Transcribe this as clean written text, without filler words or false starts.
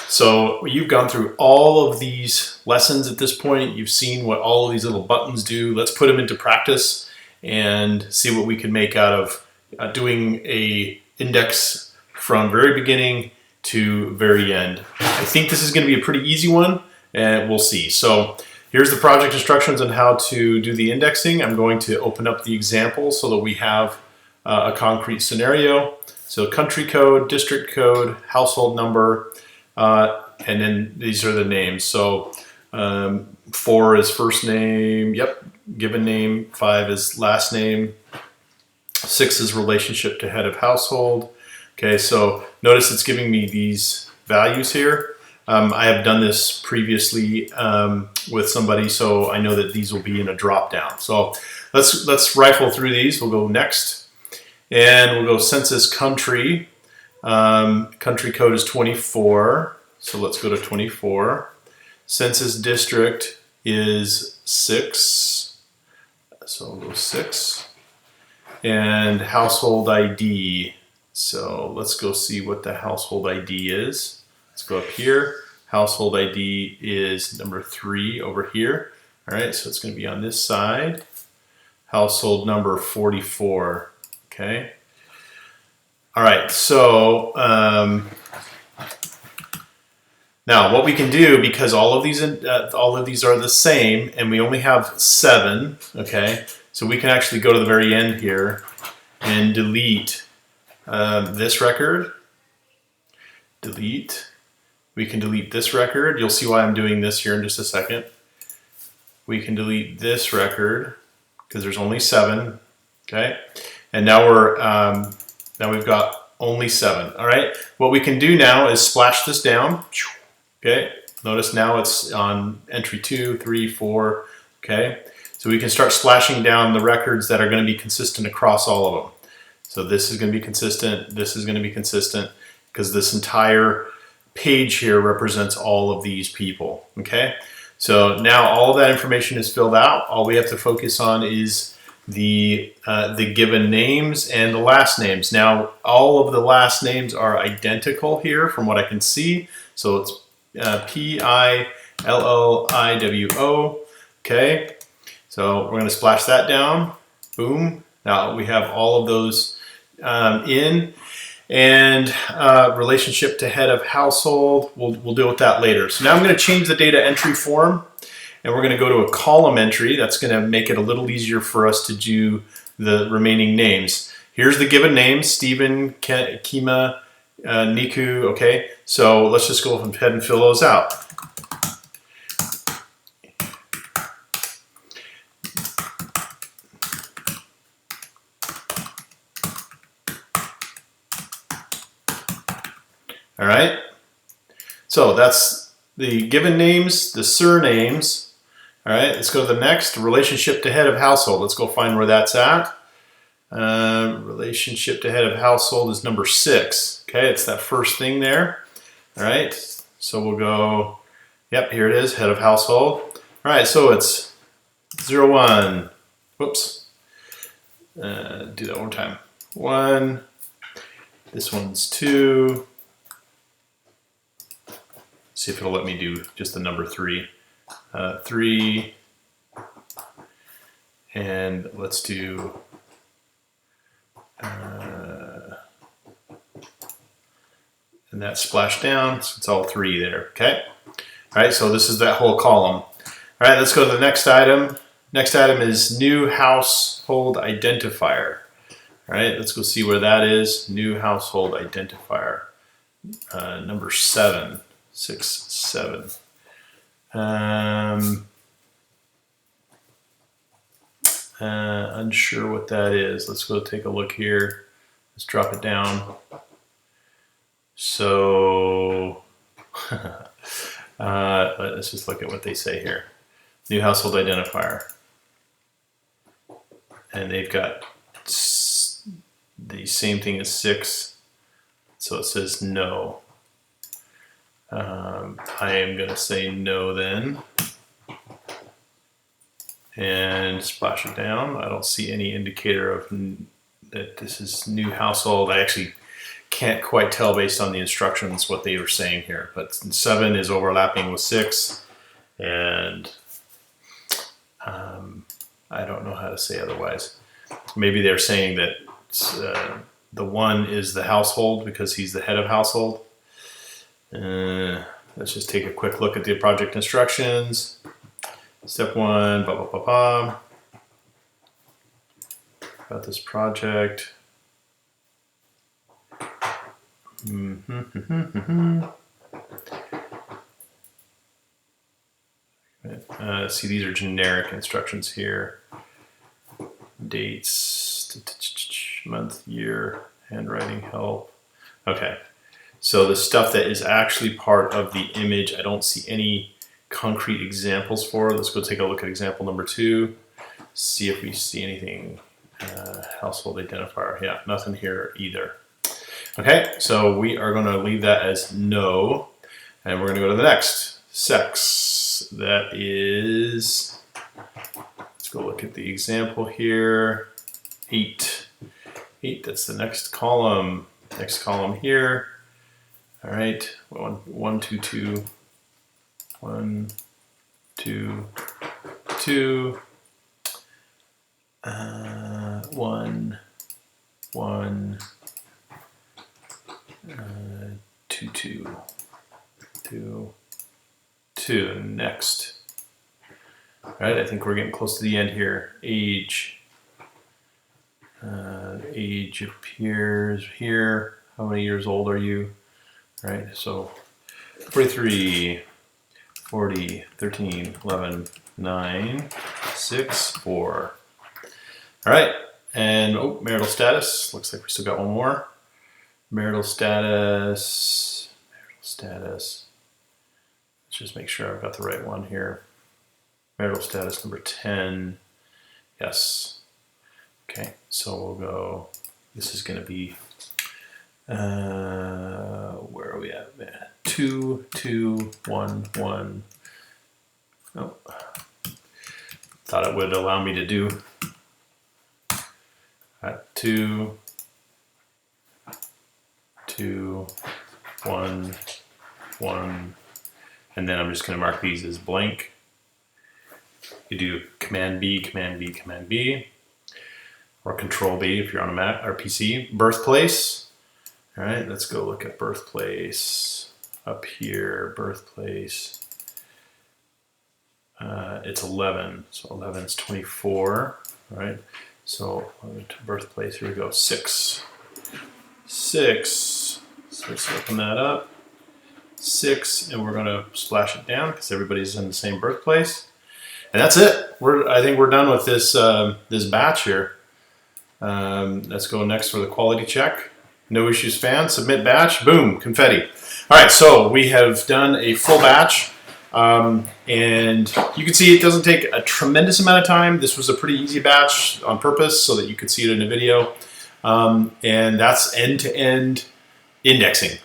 So you've gone through all of these lessons at this point. You've seen what all of these little buttons do. Let's put them into practice and see what we can make out of doing a index from very beginning to very end. I think this is going to be a pretty easy one, and we'll see. So here's the project instructions on how to do the indexing. I'm going to open up the example so that we have a concrete scenario. So country code, district code, household number, and then these are the names. So 4 is first name, yep, given name. 5 is last name. 6 is relationship to head of household. Okay, so notice it's giving me these values here. I have done this previously with somebody, so I know that these will be in a drop down. So let's rifle through these. We'll go next. And we'll go census country. Country code is 24, so let's go to 24. Census district is 6, so we'll go 6. And household ID, so let's go see what the household ID is. Let's go up here. Household ID is number 3 over here. All right, so it's going to be on this side. Household number 44. Okay. All right. So now what we can do, because all of these are the same, and we only have 7. Okay. So we can actually go to the very end here and delete this record. Delete. We can delete this record. You'll see why I'm doing this here in just a second. We can delete this record because there's only 7. Okay. And now we've got only 7. All right. What we can do now is splash this down. Okay. Notice now it's on entry 2, 3, 4. Okay. So we can start splashing down the records that are going to be consistent across all of them. So this is going to be consistent. This is going to be consistent because this entire page here represents all of these people. Okay. So now all of that information is filled out. All we have to focus on is the given names and the last names. Now all of the last names are identical here from what I can see. So it's P-I-L-L-I-W-O. Okay, so we're going to splash that down. Boom. Now we have all of those in. And relationship to head of household, we'll deal with that later. So now I'm going to change the data entry form. And we're going to go to a column entry. That's going to make it a little easier for us to do the remaining names. Here's the given names: Stephen, Kima, Niku. Okay, so let's just go ahead and fill those out. All right, so that's the given names, the surnames. All right, let's go to the next, relationship to head of household. Let's go find where that's at. Relationship to head of household is number 6. Okay, it's that first thing there. All right, so we'll go, yep, here it is, head of household. All right, so it's 01, whoops, do that one more time. 1, this one's 2. See if it'll let me do just the number 3. 3, and let's do and that splash down, so it's all 3 there. Okay. All right, so this is that whole column. All right, let's go to the next item. Next item is new household identifier. All right, let's go see where that is. New household identifier, number 7, 6, 7. Unsure what that is. Let's go take a look here. Let's drop it down. So let's just look at what they say here. New household identifier. And they've got the same thing as 6. So it says no. I am going to say no then. And splash it down. I don't see any indicator of that this is new household. I actually can't quite tell based on the instructions what they were saying here, but 7 is overlapping with 6, and I don't know how to say otherwise. Maybe they're saying that the 1 is the household because he's the head of household. Let's just take a quick look at the project instructions. Step 1, blah, blah, blah, blah. About this project. See, these are generic instructions here. Dates, month, year, handwriting help. Okay, so the stuff that is actually part of the image, I don't see any concrete examples for. Let's go take a look at example number 2. See if we see anything. Household identifier. Yeah, nothing here either. Okay, so we are going to leave that as no, and we're going to go to the next. Sex. That is, let's go look at the example here. 8. 8, that's the next column. Next column here. All right, 1, 2, 2. 1, 2, 2. 1, 1. 2, 2. 2, 2. Next. All right, I think we're getting close to the end here. Age. Age appears here. How many years old are you? All right, so 43, 40, 13, 11, 9, 6, 4. All right, and marital status. Looks like we still got one more. Marital status. Marital status. Let's just make sure I've got the right one here. Marital status number 10. Yes. Okay, so we'll go. This is going to be. Where are we at? 2, 2, 1, 1. Oh, thought it would allow me to do 2, 2, 1, 1, and then I'm just going to mark these as blank. You do Command B, Command B, Command B, or Control B if you're on a Mac or PC. Birthplace. All right, let's go look at Birthplace up here. Birthplace. It's 11, so 11 is 24. All right, so Birthplace. Here we go. 6. 6. So let's open that up. 6, and we're going to splash it down because everybody's in the same birthplace. And that's it. I think we're done with this this batch here. Let's go next for the quality check. No issues found. Submit batch. Boom. Confetti. All right. So we have done a full batch, and you can see it doesn't take a tremendous amount of time. This was a pretty easy batch on purpose so that you could see it in a video, and that's end-to-end indexing.